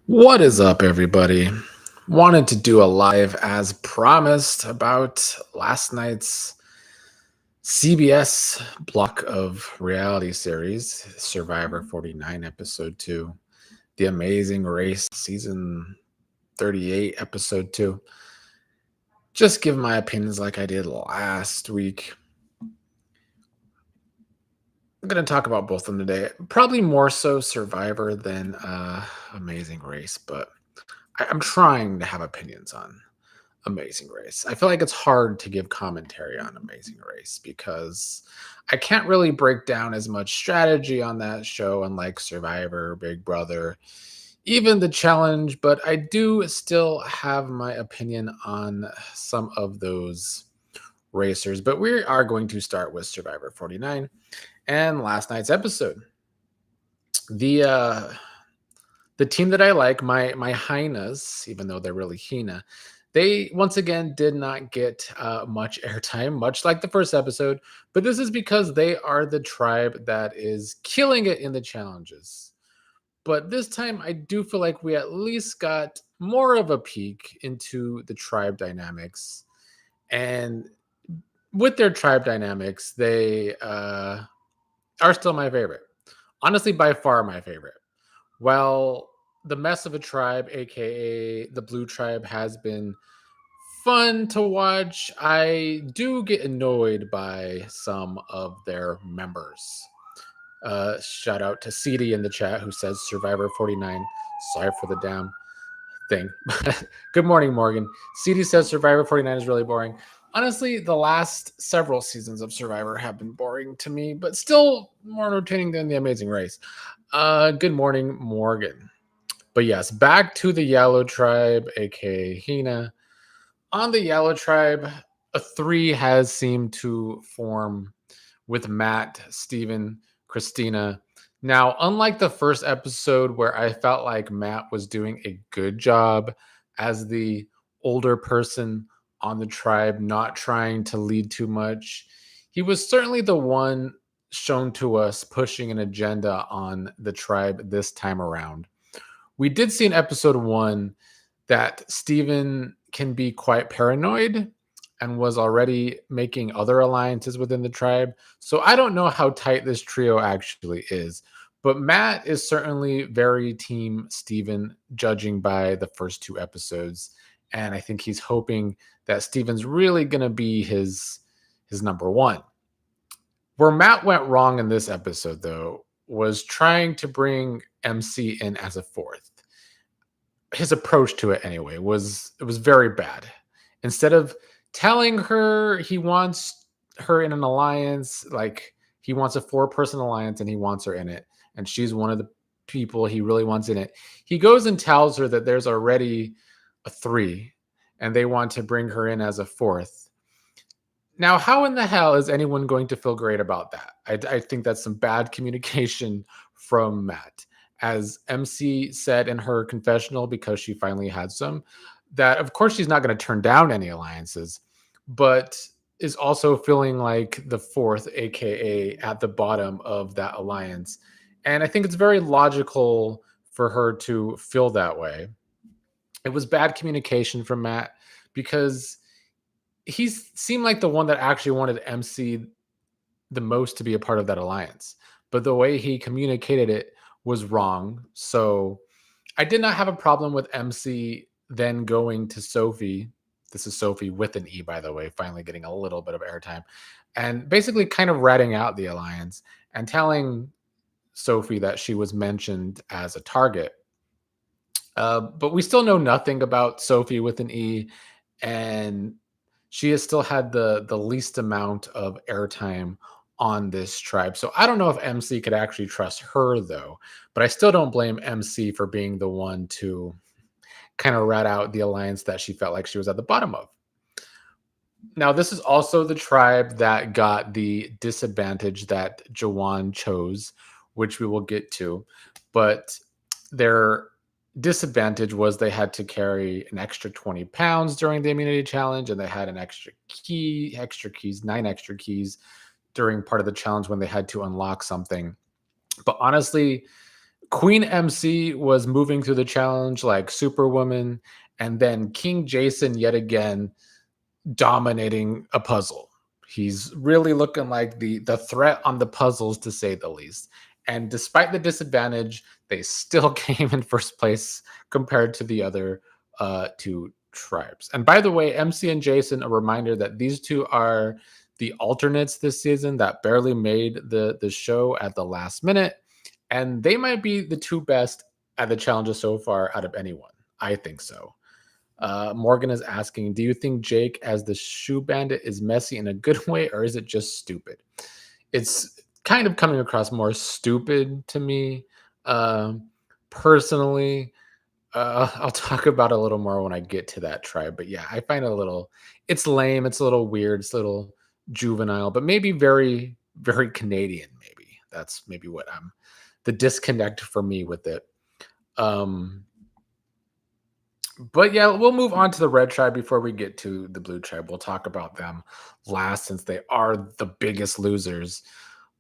What is up, everybody? Wanted to do a live as promised about last night's CBS block of reality series, Survivor 49, Episode 2, The Amazing Race, Season 38, Episode 2. Just give my opinions like I did last week. I'm going to talk about both of them today. Probably more so Survivor than Amazing Race, but I'm trying to have opinions on Amazing Race. I feel like it's hard to give commentary on Amazing Race because I can't really break down as much strategy on that show, unlike Survivor, Big Brother, even The Challenge, but I do still have my opinion on some of those racers. But we are going to start with Survivor 49 and last night's episode. The the team that I like, my hyenas, even though they're really Heena, they once again did not get much airtime, much like the first episode. But this is because they are the tribe that is killing it in the challenges. But this time, I do feel like we at least got more of a peek into the tribe dynamics. And with their tribe dynamics, they are still my favorite. Honestly, by far my favorite. While the mess of a tribe, aka the blue tribe, has been fun to watch, I do get annoyed by some of their members. Shout out to CD in the chat who says Survivor 49. Sorry for the damn thing. Good morning, Morgan. CD says Survivor 49 is really boring. Honestly, the last several seasons of Survivor have been boring to me, but still more entertaining than The Amazing Race. Good morning, Morgan. But yes, back to the Yellow Tribe, aka Heena. On the Yellow Tribe, a three has seemed to form with Matt, Steven, Christina. Now, unlike the first episode where I felt like Matt was doing a good job as the older person on the tribe, not trying to lead too much, he was certainly the one shown to us pushing an agenda on the tribe this time around. We did see in episode one that Steven can be quite paranoid and was already making other alliances within the tribe. So I don't know how tight this trio actually is. But Matt is certainly very team Steven, judging by the first two episodes. And I think he's hoping that Steven's really going to be his number one. Where Matt went wrong in this episode, though, was trying to bring MC in as a fourth. His approach to it anyway was very bad. Instead of telling her he wants her in an alliance, like he wants a four-person alliance and he wants her in it, and she's one of the people he really wants in it, he goes and tells her that there's already a three and they want to bring her in as a fourth. Now, how in the hell is anyone going to feel great about that? I think that's some bad communication from Matt. As MC said in her confessional, because she finally had some, that of course she's not going to turn down any alliances, but is also feeling like the fourth, aka at the bottom of that alliance. And I think it's very logical for her to feel that way. It was bad communication from Matt because he seemed like the one that actually wanted MC the most to be a part of that alliance. But the way he communicated it was wrong. So I did not have a problem with MC then going to Sophi. This is Sophi with an E, by the way, finally getting a little bit of airtime. And basically kind of ratting out the alliance and telling Sophi that she was mentioned as a target. But we still know nothing about Sophi with an E. And she has still had the least amount of airtime on this tribe. So I don't know if MC could actually trust her though, but I still don't blame MC for being the one to kind of rat out the alliance that she felt like she was at the bottom of. Now, this is also the tribe that got the disadvantage that Juwan chose, which we will get to. But their disadvantage was they had to carry an extra 20 pounds during the immunity challenge, and they had an extra keys, 9 extra keys during part of the challenge when they had to unlock something. But honestly, Queen MC was moving through the challenge like Superwoman, and then King Jason yet again dominating a puzzle. He's really looking like the threat on the puzzles to say the least. And despite the disadvantage, they still came in first place compared to the other two tribes. And by the way, MC and Jason, a reminder that these two are the alternates this season that barely made the show at the last minute, and they might be the two best at the challenges so far out of anyone. I think so. Morgan is asking, do you think Jake as the shoe bandit is messy in a good way, or is it just stupid? It's kind of coming across more stupid to me. Um, Personally, I'll talk about it a little more when I get to that tribe. But yeah, I find it a little, it's lame. It's a little weird. It's a little juvenile, but maybe very, very Canadian. Maybe that's maybe what I'm the disconnect for me with it. Um, but yeah, we'll move on to the red tribe before we get to the blue tribe. We'll talk about them last since they are the biggest losers.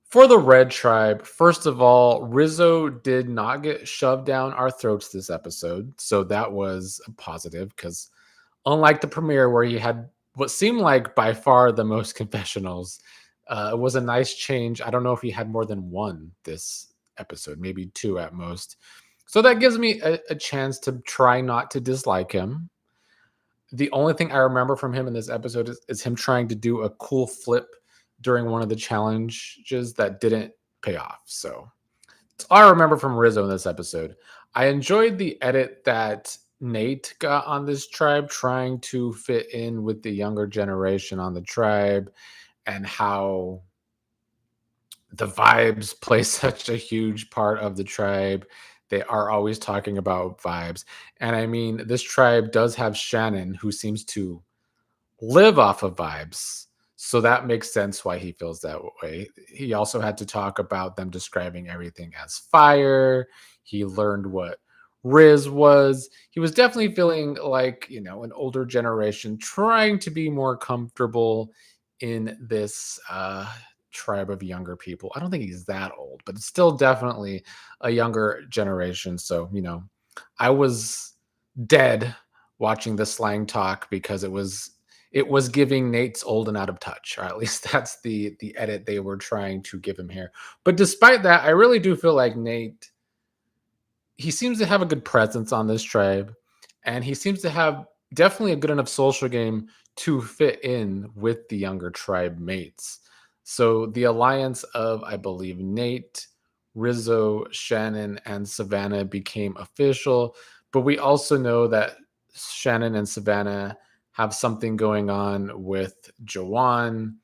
For the red tribe, first of all, Rizzo did not get shoved down our throats this episode. So that was a positive because unlike the premiere where he had what seemed like by far the most confessionals, it was a nice change. I don't know if he had more than one this episode, maybe two at most. So that gives me a chance to try not to dislike him. The only thing I remember from him in this episode is him trying to do a cool flip during one of the challenges that didn't pay off. So that's all I remember from Rizzo in this episode. I enjoyed the edit that Nate got on this tribe, trying to fit in with the younger generation on the tribe, and how the vibes play such a huge part of the tribe. They are always talking about vibes. And I mean, this tribe does have Shannon, who seems to live off of vibes. So that makes sense why he feels that way. He also had to talk about them describing everything as fire. He learned what Riz was. He was definitely feeling like, an older generation trying to be more comfortable in this tribe of younger people. I don't think he's that old, but it's still definitely a younger generation. So, I was dead watching the slang talk because it was giving Nate's old and out of touch, or at least that's the edit they were trying to give him here. But despite that, I really do feel like Nate, he seems to have a good presence on this tribe, and he seems to have definitely a good enough social game to fit in with the younger tribe mates. So the alliance of, I believe, Nate, Rizzo, Shannon, and Savannah became official. But we also know that Shannon and Savannah have something going on with Juwan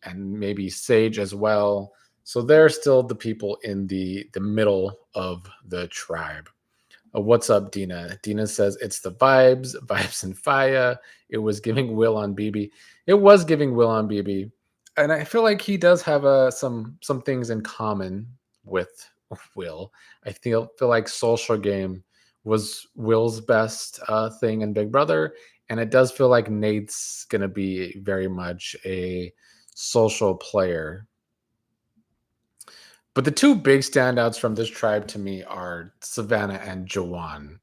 and maybe Sage as well. So they're still the people in the middle of the tribe. What's up, Dina? Dina says it's the vibes, vibes and fire. It was giving Will on BB. It was giving Will on BB, and I feel like he does have some things in common with Will. I feel like social game was Will's best thing in Big Brother, and it does feel like Nate's gonna be very much a social player. But the two big standouts from this tribe to me are Savannah and Jawan.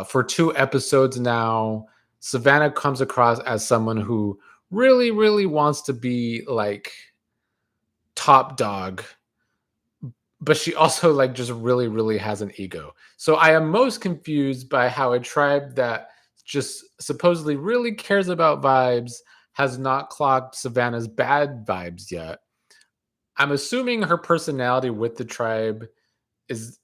For two episodes now, Savannah comes across as someone who really, really wants to be like top dog, but she also like just really, really has an ego. So I am most confused by how a tribe that just supposedly really cares about vibes has not clocked Savannah's bad vibes yet. I'm assuming her personality with the tribe is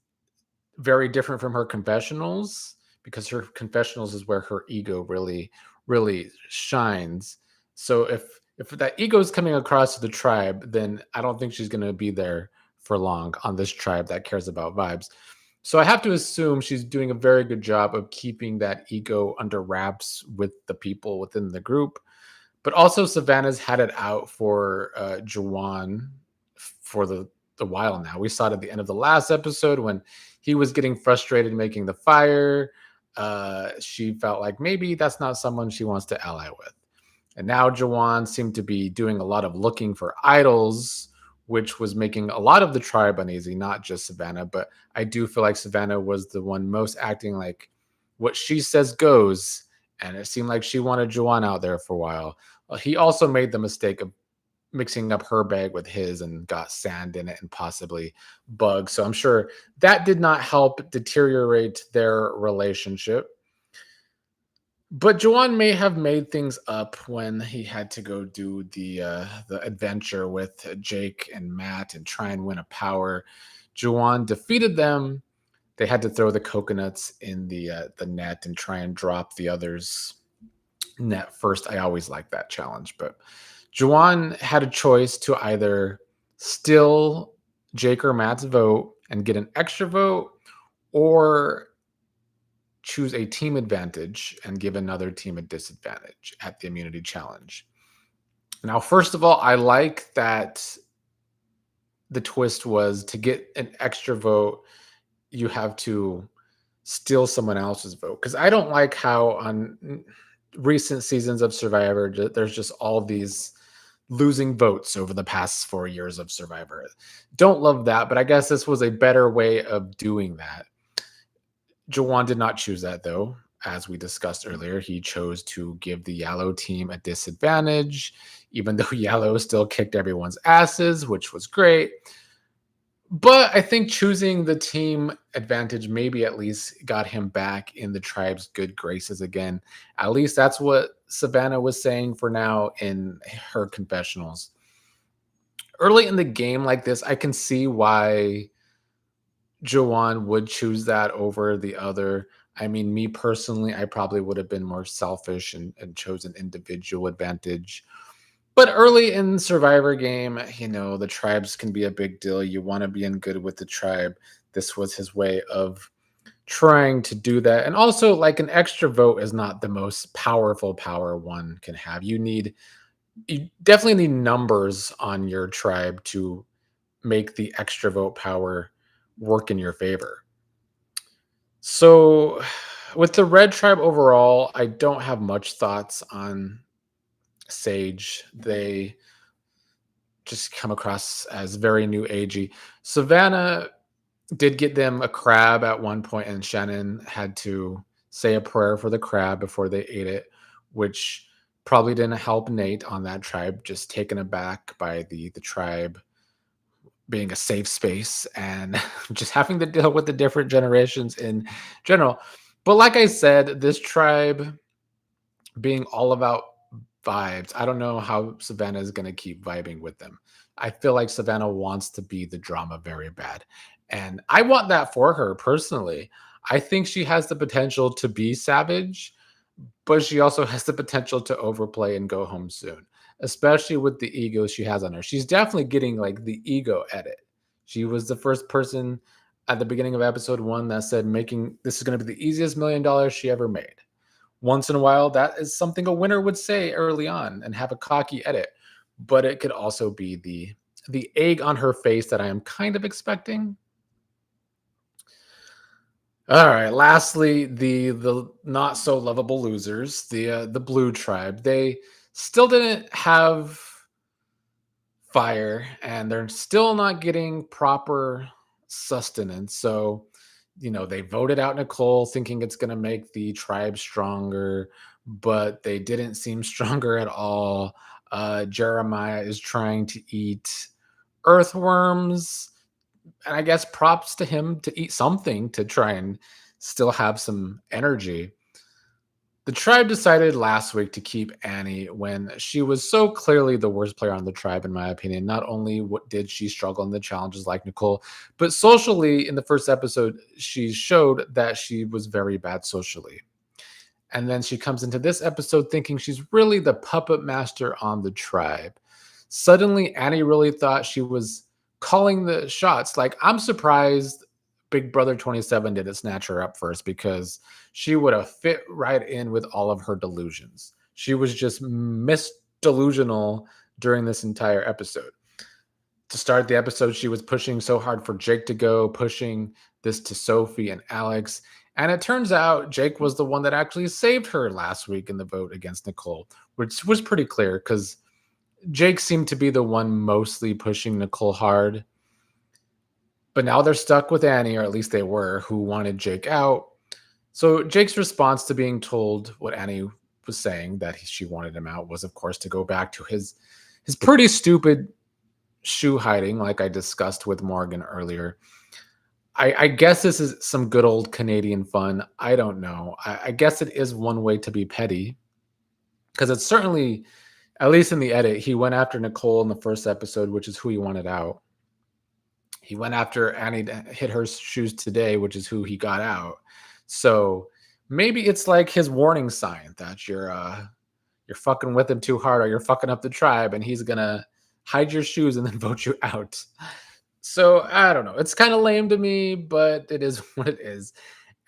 very different from her confessionals, because her confessionals is where her ego really, really shines. So if that ego is coming across to the tribe, then I don't think she's going to be there for long on this tribe that cares about vibes. So I have to assume she's doing a very good job of keeping that ego under wraps with the people within the group. But also Savannah's had it out for Juwan for the while now. We saw it at the end of the last episode when he was getting frustrated making the fire. She felt like maybe that's not someone she wants to ally with. And now Juwan seemed to be doing a lot of looking for idols which was making a lot of the tribe uneasy, not just Savannah. But I do feel like Savannah was the one most acting like what she says goes. And it seemed like she wanted Juwan out there for a while. He also made the mistake of mixing up her bag with his and got sand in it and possibly bugs. So I'm sure that did not help deteriorate their relationship. But Juwan may have made things up when he had to go do the adventure with Jake and Matt and try and win a power. Juwan defeated them. They had to throw the coconuts in the net and try and drop the others net first. I always like that challenge, but Juwan had a choice to either steal Jake or Matt's vote and get an extra vote, or choose a team advantage and give another team a disadvantage at the immunity challenge. Now, first of all, I like that the twist was to get an extra vote, you have to steal someone else's vote. Because I don't like how on recent seasons of Survivor, there's just all these losing votes over the past 4 years of Survivor. Don't love that, but I guess this was a better way of doing that. Jawan did not choose that, though. As we discussed earlier, he chose to give the Yellow team a disadvantage, even though Yellow still kicked everyone's asses, which was great. But I think choosing the team advantage maybe at least got him back in the tribe's good graces again. At least that's what Savannah was saying for now in her confessionals. Early in the game like this, I can see why Jawan would choose that over the other. I mean, me personally, I probably would have been more selfish and chose an individual advantage. But early in Survivor game, the tribes can be a big deal. You want to be in good with the tribe. This was his way of trying to do that. And also, like, an extra vote is not the most powerful power one can have. You definitely need numbers on your tribe to make the extra vote power work in your favor. So, with the red tribe overall, I don't have much thoughts on Sage. They just come across as very new agey. Savannah did get them a crab at one point, and Shannon had to say a prayer for the crab before they ate it, which probably didn't help Nate on that tribe, just taken aback by the tribe being a safe space and just having to deal with the different generations in general. But like I said, this tribe being all about vibes, I don't know how Savannah is going to keep vibing with them. I feel like Savannah wants to be the drama very bad. And I want that for her personally. I think she has the potential to be savage, but she also has the potential to overplay and go home soon, especially with the ego she has on her. She's definitely getting like the ego edit. She was the first person at the beginning of episode 1 that said making this is going to be the easiest $1 million she ever made. Once in a while, that is something a winner would say early on and have a cocky edit, but it could also be the egg on her face that I am kind of expecting. All right. Lastly, the not so lovable losers, the blue tribe. They still didn't have fire, and they're still not getting proper sustenance. So, they voted out Nicole, thinking it's going to make the tribe stronger, but they didn't seem stronger at all. Jeremiah is trying to eat earthworms, and I guess props to him to eat something to try and still have some energy. The tribe decided last week to keep Annie when she was so clearly the worst player on the tribe, in my opinion. Not only did she struggle in the challenges like Nicole, but socially in the first episode, she showed that she was very bad socially. And then she comes into this episode thinking she's really the puppet master on the tribe. Suddenly, Annie really thought she was calling the shots. Like, I'm surprised Big Brother 27 didn't snatch her up first, because she would have fit right in with all of her delusions. She was just delusional during this entire episode. To start the episode, she was pushing so hard for Jake to go, pushing this to Sophi and Alex. And it turns out Jake was the one that actually saved her last week in the vote against Nicole, which was pretty clear because Jake seemed to be the one mostly pushing Nicole hard, but now they're stuck with Annie, or at least they were, who wanted Jake out. So Jake's response to being told what Annie was saying, that she wanted him out, was of course to go back to his pretty stupid shoe hiding, like I discussed with Morgan earlier. I guess this is some good old Canadian fun. I don't know. I guess it is one way to be petty, because it's certainly, at least in the edit, he went after Nicole in the first episode, which is who he wanted out. He went after Annie to hit her shoes today, which is who he got out. So maybe it's like his warning sign that you're fucking with him too hard, or you're fucking up the tribe, and he's gonna hide your shoes and then vote you out. So I don't know. It's kind of lame to me, but it is what it is.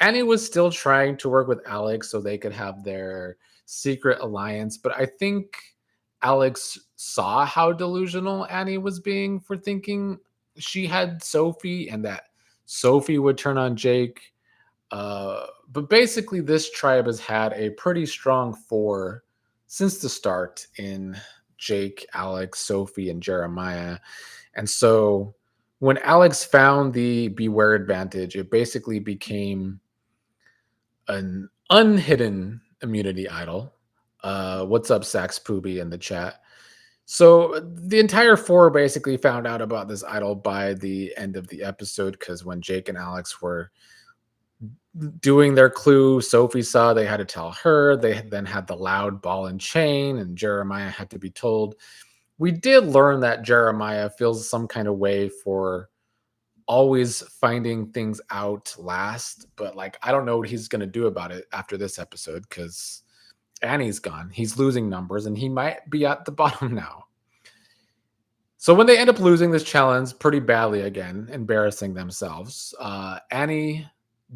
Annie was still trying to work with Alex so they could have their secret alliance, but I think Alex saw how delusional Annie was being for thinking she had Sophie and that Sophie would turn on Jake. But basically, this tribe has had a pretty strong four since the start in Jake, Alex, Sophie, and Jeremiah. And so when Alex found the Beware advantage, it basically became an unhidden immunity idol. What's up, Sax Poobie in the chat? So the entire four basically found out about this idol by the end of the episode, because when Jake and Alex were doing their clue, Sophie saw they had to tell her. They then had the loud ball and chain, and Jeremiah had to be told. We did learn that Jeremiah feels some kind of way for always finding things out last, but like I don't know what he's going to do about it after this episode, because Annie's gone. He's losing numbers and he might be at the bottom now. So when they end up losing this challenge pretty badly again, embarrassing themselves, Annie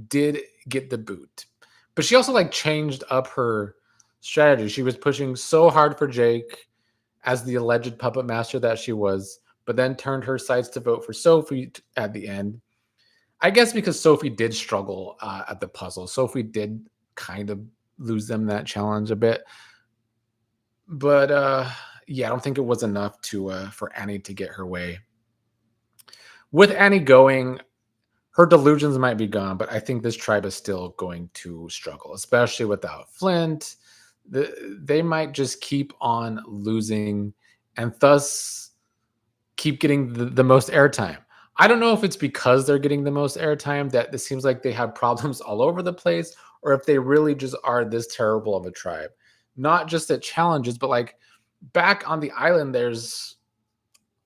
did get the boot, but she also like changed up her strategy. She was pushing so hard for Jake as the alleged puppet master that she was, but then turned her sights to vote for Sophie at the end. I guess because Sophie did struggle at the puzzle. Sophie did kind of lose them that challenge a bit. But yeah, I don't think it was enough to for Annie to get her way. With Annie going, her delusions might be gone, but I think this tribe is still going to struggle, especially without Flint. They might just keep on losing and thus keep getting the most airtime. I don't know if it's because they're getting the most airtime that it seems like they have problems all over the place, or if they really just are this terrible of a tribe. Not just at challenges, but like back on the island, there's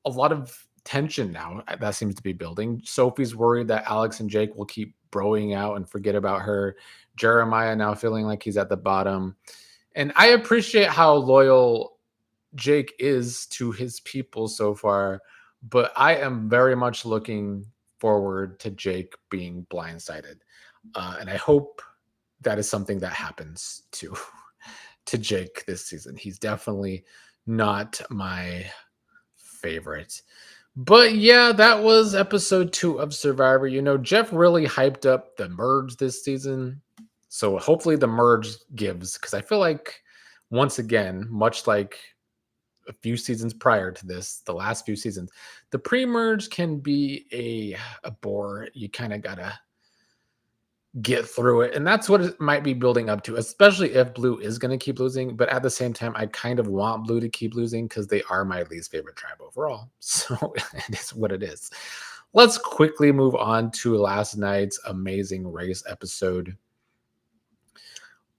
a lot of tension now that seems to be building. Sophie's worried that Alex and Jake will keep broing out and forget about her. Jeremiah now feeling like he's at the bottom. And I appreciate how loyal Jake is to his people so far, but I am very much looking forward to Jake being blindsided. And I hope that is something that happens to Jake this season. He's definitely not my favorite. But yeah, that was episode 2 of Survivor. You know, Jeff really hyped up the merge this season. So hopefully the merge gives, because I feel like, once again, much like a few seasons prior to this, the last few seasons, the pre-merge can be a bore. You kind of gotta get through it, and that's what it might be building up to, especially if Blue is going to keep losing. But at the same time, I kind of want Blue to keep losing because they are my least favorite tribe overall. So it is what it is. Let's quickly move on to last night's Amazing Race episode.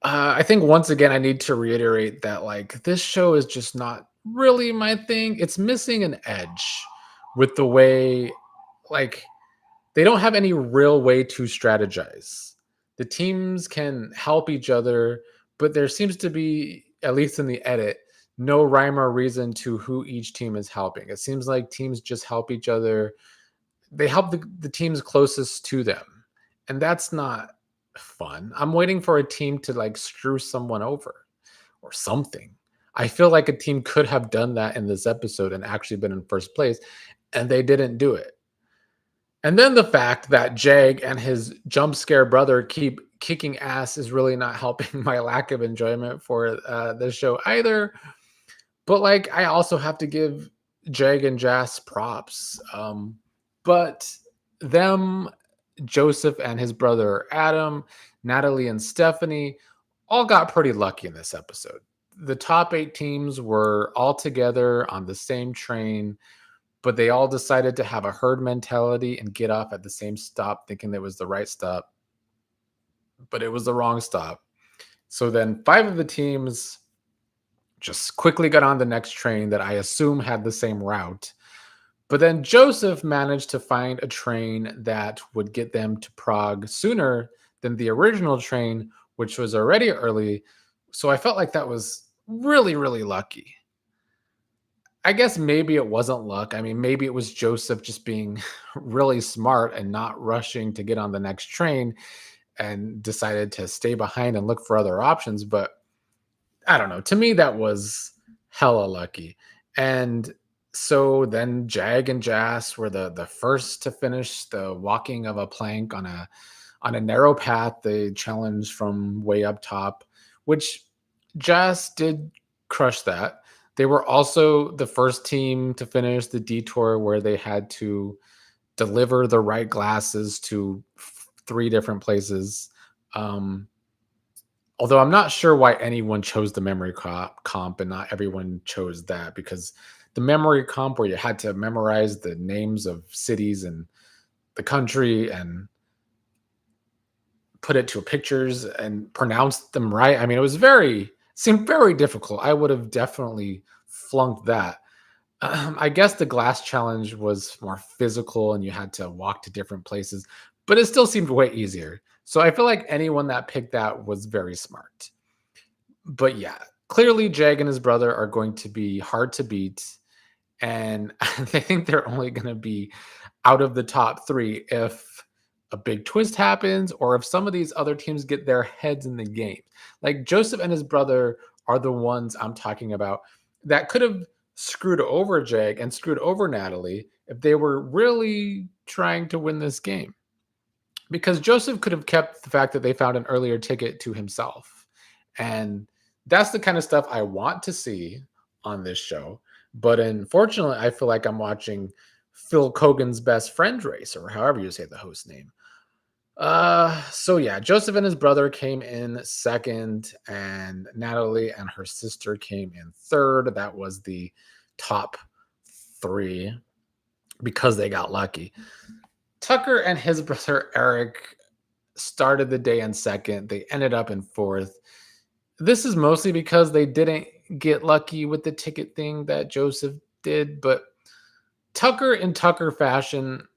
I think once again I need to reiterate that like this show is just not really my thing. It's missing an edge with the way, like, they don't have any real way to strategize. The teams can help each other, but there seems to be, at least in the edit, no rhyme or reason to who each team is helping. It seems like teams just help each other. They help the teams closest to them. And that's not fun. I'm waiting for a team to like screw someone over or something. I feel like a team could have done that in this episode and actually been in first place, and they didn't do it. And then the fact that Jag and his jump scare brother keep kicking ass is really not helping my lack of enjoyment for this show either. But, like, I also have to give Jeg and Jas props. But them, Joseph and his brother Adam, Natalie and Stephanie all got pretty lucky in this episode. The top 8 teams were all together on the same train, but they all decided to have a herd mentality and get off at the same stop thinking it was the right stop, but it was the wrong stop. So then 5 of the teams just quickly got on the next train that I assume had the same route. But then Joseph managed to find a train that would get them to Prague sooner than the original train, which was already early. So I felt like that was really, really lucky. I guess maybe it wasn't luck. I mean, maybe it was Joseph just being really smart and not rushing to get on the next train and decided to stay behind and look for other options. But I don't know. To me, that was hella lucky. And so then Jag and Jas were the first to finish the walking of a plank on a narrow path. They challenged from way up top, which Jas did crush that. They were also the first team to finish the detour where they had to deliver the right glasses to 3 different places. Um, Although I'm not sure why anyone chose the memory comp and not everyone chose that, because the memory comp where you had to memorize the names of cities and the country and put it to pictures and pronounce them right. I mean, it was seemed very difficult. I would have definitely flunked that. I guess the glass challenge was more physical and you had to walk to different places, but it still seemed way easier. So I feel like anyone that picked that was very smart. But yeah, clearly Jag and his brother are going to be hard to beat. And I think they're only going to be out of the top 3 if a big twist happens or if some of these other teams get their heads in the game. Like Joseph and his brother are the ones I'm talking about that could have screwed over Jag and screwed over Natalie if they were really trying to win this game. Because Joseph could have kept the fact that they found an earlier ticket to himself. And that's the kind of stuff I want to see on this show. But unfortunately, I feel like I'm watching Phil Kogan's best friend race, or however you say the host name. So yeah, Joseph and his brother came in second, and Natalie and her sister came in third. That was the top 3 because they got lucky. Tucker and his brother Eric started the day in second. They ended up in fourth. This is mostly because they didn't get lucky with the ticket thing that Joseph did, but Tucker in Tucker fashion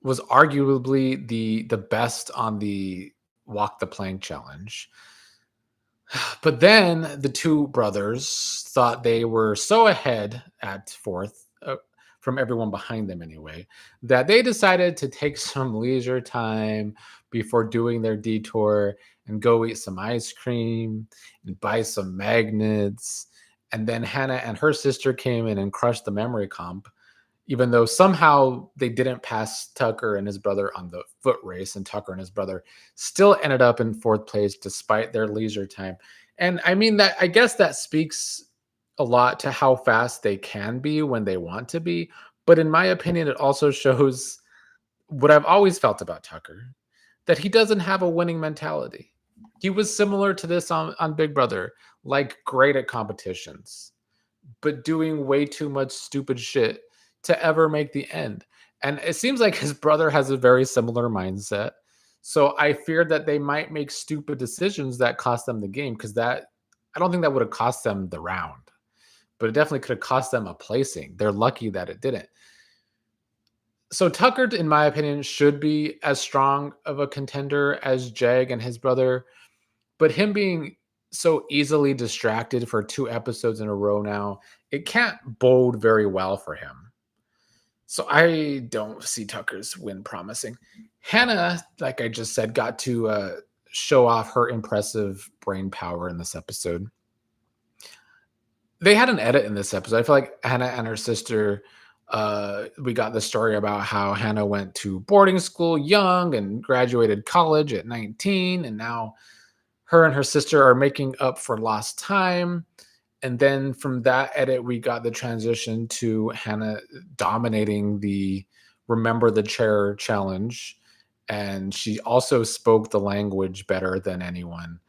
was arguably the best on the walk the plank challenge. But then the 2 brothers thought they were so ahead at fourth, from everyone behind them anyway, that they decided to take some leisure time before doing their detour and go eat some ice cream and buy some magnets. And then Hannah and her sister came in and crushed the memory comp, even though somehow they didn't pass Tucker and his brother on the foot race, and Tucker and his brother still ended up in fourth place despite their leisure time. And I mean, that I guess that speaks a lot to how fast they can be when they want to be. But in my opinion, it also shows what I've always felt about Tucker, that he doesn't have a winning mentality. He was similar to this on Big Brother, like great at competitions, but doing way too much stupid shit to ever make the end. And it seems like his brother has a very similar mindset. So I fear that they might make stupid decisions that cost them the game, because that I don't think that would have cost them the round, but it definitely could have cost them a placing. They're lucky that it didn't. So Tucker, in my opinion, should be as strong of a contender as Jag and his brother, but him being so easily distracted for 2 episodes in a row now, it can't bode very well for him. So I don't see Tucker's win promising. Hannah, like I just said, got to show off her impressive brain power in this episode. They had an edit in this episode. I feel like Hannah and her sister, we got the story about how Hannah went to boarding school young and graduated college at 19, and now her and her sister are making up for lost time. And then from that edit, we got the transition to Hannah dominating the Remember the Chair challenge. And she also spoke the language better than anyone.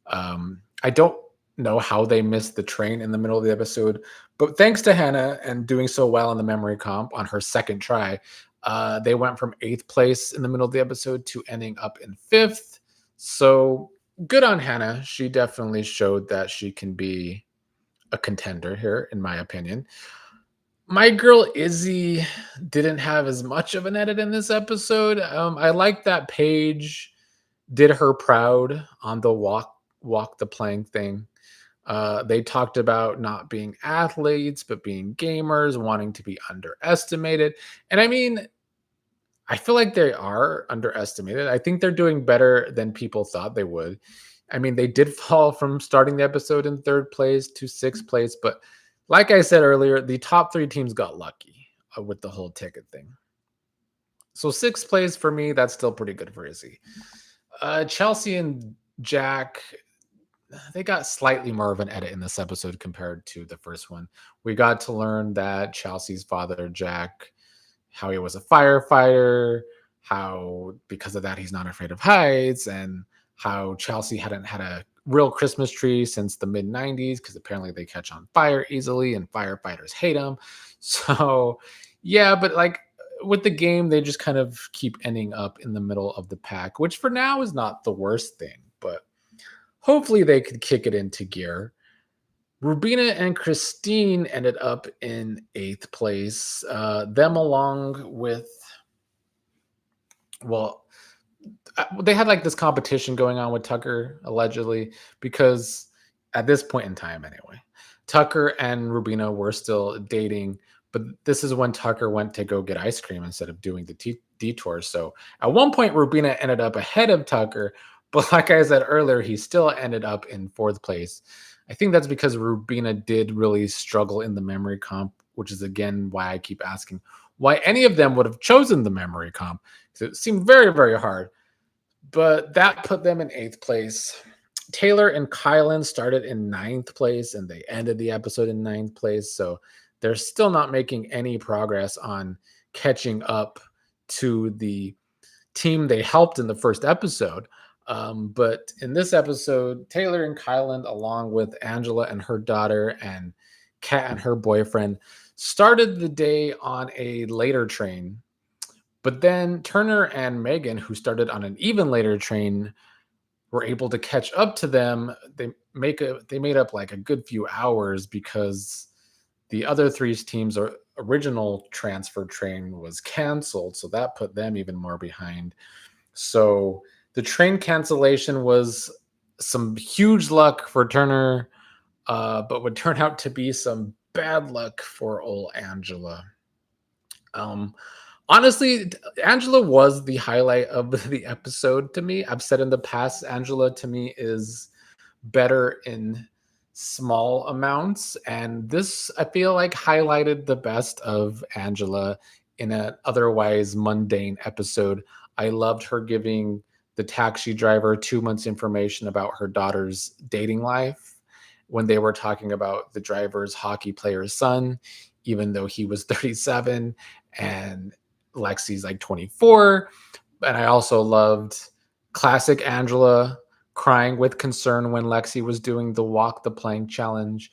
I don't know how they missed the train in the middle of the episode, but thanks to Hannah and doing so well in the memory comp on her second try, they went from eighth place in the middle of the episode to ending up in fifth. So good on Hannah. She definitely showed that she can be a contender here, in my opinion. My girl Izzy didn't have as much of an edit in this episode. I like that Paige did her proud on the walk the plank thing. They talked about not being athletes, but being gamers, wanting to be underestimated. And I mean, I feel like they are underestimated. I think they're doing better than people thought they would. I mean, they did fall from starting the episode in third place to sixth place, but like I said earlier, the top three teams got lucky with the whole ticket thing. So sixth place for me, that's still pretty good for Izzy. Chelsea and Jack, they got slightly more of an edit in this episode compared to the first one. We got to learn that Chelsea's father, Jack, how he was a firefighter, how because of that he's not afraid of heights, and how Chelsea hadn't had a real Christmas tree since the mid 90s because apparently they catch on fire easily and firefighters hate them. So, yeah, but like with the game, they just kind of keep ending up in the middle of the pack, which for now is not the worst thing, but hopefully they could kick it into gear. Rubina and Christine ended up in eighth place. Them along with, well, they had like this competition going on with Tucker, allegedly, because at this point in time, anyway, Tucker and Rubina were still dating. But this is when Tucker went to go get ice cream instead of doing the detour. So at one point, Rubina ended up ahead of Tucker. But like I said earlier, he still ended up in fourth place. I think that's because Rubina did really struggle in the memory comp, which is again why I keep asking why any of them would have chosen the memory comp. Because it seemed very, very hard. But that put them in eighth place. Taylor and Kylan started in ninth place and they ended the episode in ninth place. So they're still not making any progress on catching up to the team they helped in the first episode. But in this episode, Taylor and Kylan, along with Angela and her daughter and Kat and her boyfriend, started the day on a later train. But then Turner and Megan, who started on an even later train, were able to catch up to them. They made up like a good few hours because the other three teams' original transfer train was canceled, so that put them even more behind. So the train cancellation was some huge luck for Turner, but would turn out to be some bad luck for old Angela. Um, Honestly, Angela was the highlight of the episode to me. I've said in the past, Angela to me is better in small amounts. And this, I feel like, highlighted the best of Angela in an otherwise mundane episode. I loved her giving the taxi driver 2 months information about her daughter's dating life when they were talking about the driver's hockey player's son, even though he was 37 and Lexi's like 24. And I also loved classic Angela crying with concern when Lexi was doing the walk the plank challenge.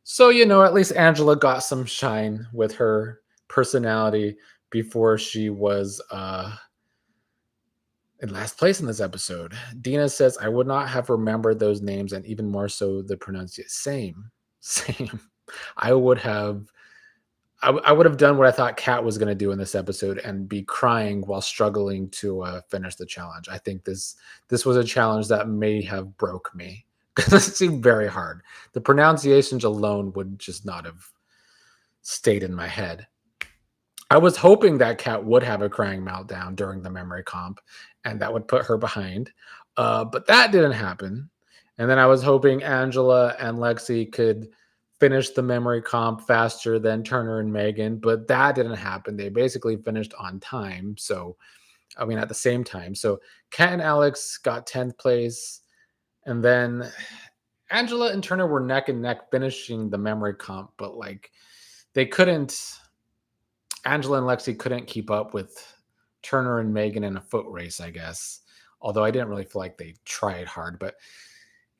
So, at least Angela got some shine with her personality before she was in last place in this episode. Dina says, I would not have remembered those names and even more so the pronunciation. Same. I would have I would have done what I thought Kat was going to do in this episode and be crying while struggling to finish the challenge. I think this was a challenge that may have broke me because it seemed very hard. The pronunciations alone would just not have stayed in my head. I was hoping that Kat would have a crying meltdown during the memory comp, and that would put her behind. But that didn't happen. And then I was hoping Angela and Lexi could finish the memory comp faster than Turner and Megan, but that didn't happen. They basically finished on time. So, I mean, at the same time. So, Kat and Alex got 10th place. And then Angela and Turner were neck and neck finishing the memory comp, but like they couldn't. Angela and Lexi couldn't keep up with Turner and Megan in a foot race, I guess. Although I didn't really feel like they tried hard, but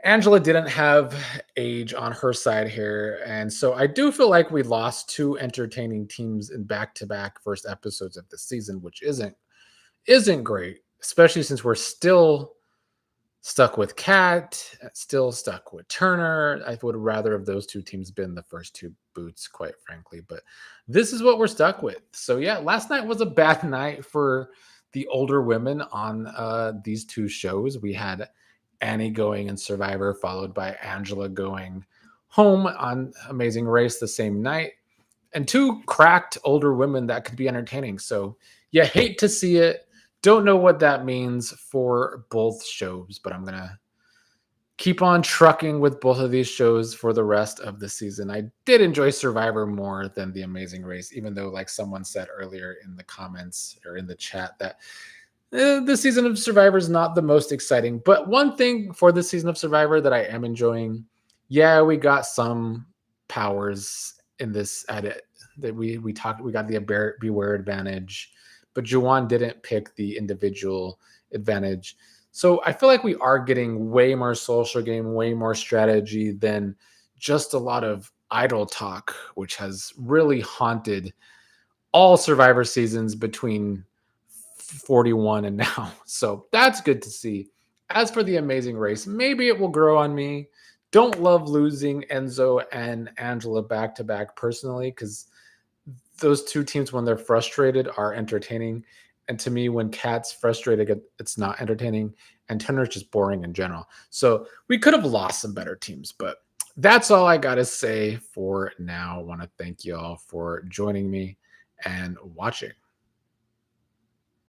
Angela didn't have age on her side here. And so I do feel like we lost two entertaining teams in back-to-back first episodes of the season, which isn't great, especially since we're still stuck with Cat, still stuck with Turner. I would rather have those two teams been the first two boots, quite frankly. But this is what we're stuck with. So yeah, last night was a bad night for the older women on these two shows. We had Annie going in Survivor, followed by Angela going home on Amazing Race the same night, and two cracked older women that could be entertaining. So you hate to see it. Don't know what that means for both shows, but I'm gonna keep on trucking with both of these shows for the rest of the season. I did enjoy Survivor more than The Amazing Race, even though, like someone said earlier in the comments or in the chat, that the season of Survivor is not the most exciting. But one thing for the season of Survivor that I am enjoying, yeah, we got some powers in this edit that we got the beware advantage, but Juwan didn't pick the individual advantage. So I feel like we are getting way more social game, way more strategy than just a lot of idle talk, which has really haunted all Survivor seasons between 41 and now. So that's good to see. As for the Amazing Race, maybe it will grow on me. Don't love losing Enzo and Angela back to back personally, because those two teams, when they're frustrated, are entertaining. And to me, when Kat's frustrated, it's not entertaining. And Turner's just boring in general. So we could have lost some better teams, but that's all I got to say for now. I want to thank you all for joining me and watching.